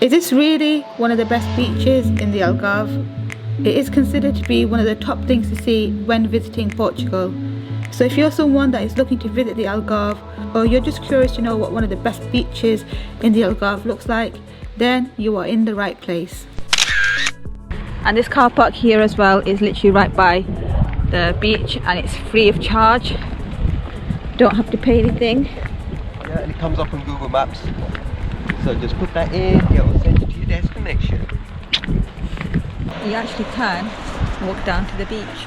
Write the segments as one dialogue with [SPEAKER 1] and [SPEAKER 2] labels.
[SPEAKER 1] Is this really one of the best beaches in the Algarve? It is considered to be one of the top things to see when visiting Portugal. So if you're someone that is looking to visit the Algarve, or you're just curious to know what one of the best beaches in the Algarve looks like, then you are in the right place. And this car park here as well is literally right by the beach, and it's free of charge. Don't have to pay anything.
[SPEAKER 2] Yeah, and it comes up on Google Maps. So just put that in, it will send you to your destination.
[SPEAKER 1] You actually can walk down to the beach.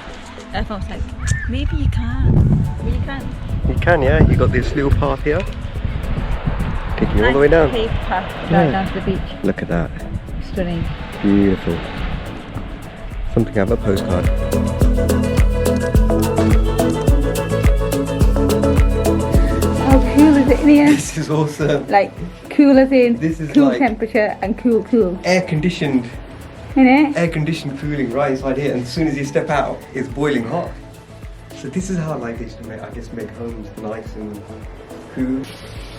[SPEAKER 1] Everyone's like, maybe you can. Well, you can.
[SPEAKER 2] You can, yeah. You got this little path here, taking you all the way down.
[SPEAKER 1] Paved path right down to the beach.
[SPEAKER 2] Look at that.
[SPEAKER 1] Stunning.
[SPEAKER 2] Beautiful. Something out of a postcard.
[SPEAKER 1] How cool is it in here?
[SPEAKER 2] This is awesome.
[SPEAKER 1] Like cool as in
[SPEAKER 2] This is
[SPEAKER 1] cool
[SPEAKER 2] like
[SPEAKER 1] temperature and cool.
[SPEAKER 2] Air conditioned.
[SPEAKER 1] Innit?
[SPEAKER 2] Air conditioned cooling right inside here, and as soon as you step out, it's boiling hot. So this is how like they used to make, I guess, make homes nice and cool.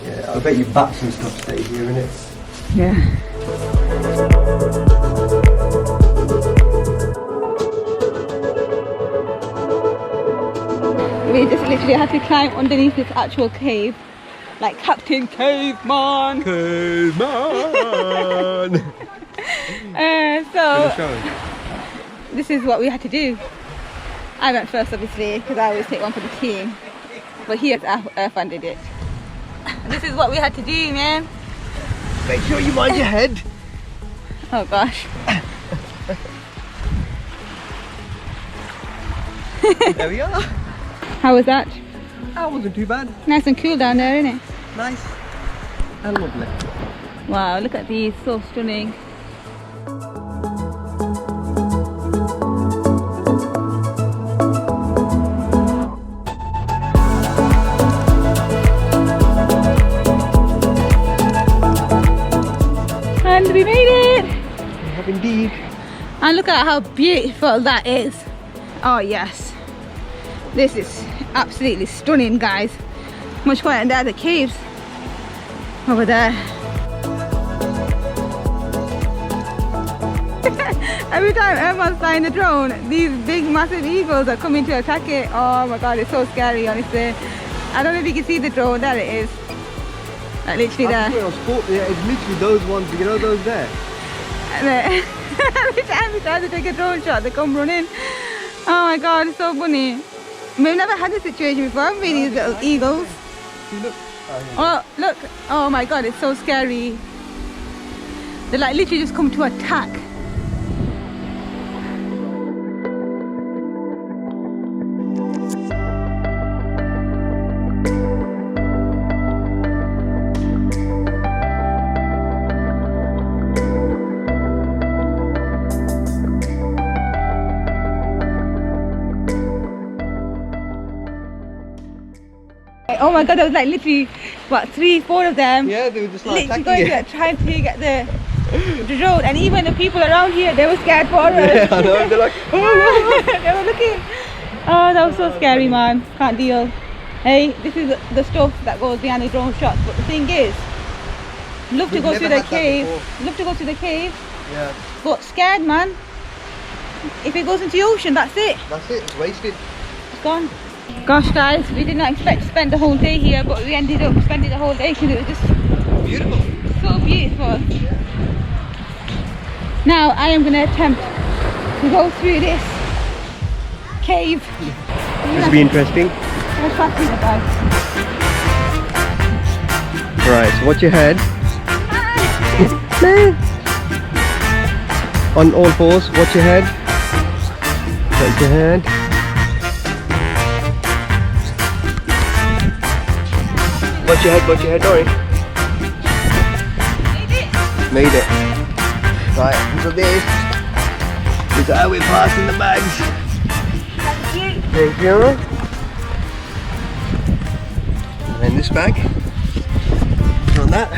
[SPEAKER 2] Yeah, I bet you bats and stuff stay here, innit?
[SPEAKER 1] Yeah. We just literally had to climb underneath this actual cave, like Captain Caveman.
[SPEAKER 2] Caveman!
[SPEAKER 1] So this is what we had to do. I went first, obviously, because I always take one for the team. But he has funded it. This is what we had to do, man.
[SPEAKER 2] Make sure you mind your head.
[SPEAKER 1] Oh gosh.
[SPEAKER 2] There we are.
[SPEAKER 1] How was that?
[SPEAKER 2] That wasn't too bad.
[SPEAKER 1] Nice and cool down there, isn't it?
[SPEAKER 2] Nice and lovely.
[SPEAKER 1] Wow, look at these, so stunning. And we made it!
[SPEAKER 2] We have indeed.
[SPEAKER 1] And look at how beautiful that is. Oh yes. This is absolutely stunning, guys. Much quieter than the caves over there. Every time everyone's flying the drone, these big massive eagles are coming to attack it. Oh my god, it's so scary, honestly. I don't know if you can see the drone. There it is. Like literally there.
[SPEAKER 2] Yeah, it's literally those ones, you know those there?
[SPEAKER 1] Every time we try to take a drone shot, they come running. Oh my god, it's so funny. We've never had this situation before, haven't we, these little eagles?
[SPEAKER 2] Look.
[SPEAKER 1] Oh, look. Oh my god, it's so scary. They like literally just come to attack. Oh my god, there was like literally, what, 3-4 of them?
[SPEAKER 2] Yeah, they were just like
[SPEAKER 1] literally going to trying to get the drone, and even the people around here, they were scared for us.
[SPEAKER 2] Yeah, I know, they're like, oh.
[SPEAKER 1] They were looking. Oh, that was so scary, man. Can't deal. Hey, this is the stuff that goes behind the drone shots, but the thing is, love to go through the cave. Love to go through the cave.
[SPEAKER 2] Yeah.
[SPEAKER 1] But scared, man. If it goes into the ocean, that's it.
[SPEAKER 2] That's it, it's wasted.
[SPEAKER 1] It's gone. Gosh guys, we did not expect to spend the whole day here, but we ended up spending the whole day because it was just
[SPEAKER 2] beautiful.
[SPEAKER 1] So beautiful. Yeah. Now I am going to attempt to go through this cave.
[SPEAKER 2] This will be interesting.
[SPEAKER 1] Let's practice it, guys.
[SPEAKER 2] Right, so watch your head. On all fours, watch your head. Watch your head. Watch your head, Dory. Made it. Right, so this is how we're passing the bags. Thank you. And then this bag. Put on that.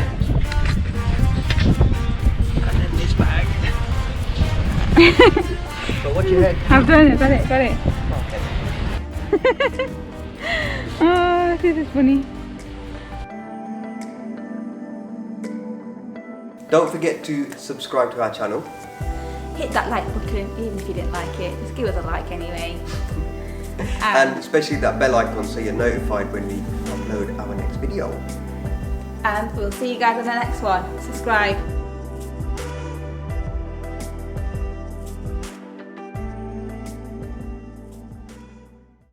[SPEAKER 2] And then this bag. But watch your head.
[SPEAKER 1] I've done it, got it.
[SPEAKER 2] Okay.
[SPEAKER 1] Oh, this is funny.
[SPEAKER 2] Don't forget to subscribe to our channel.
[SPEAKER 1] Hit that like button even if you didn't like it. Just give us a like anyway.
[SPEAKER 2] And especially that bell icon so you're notified when we upload our next video.
[SPEAKER 1] And we'll see you guys on the next one. Subscribe.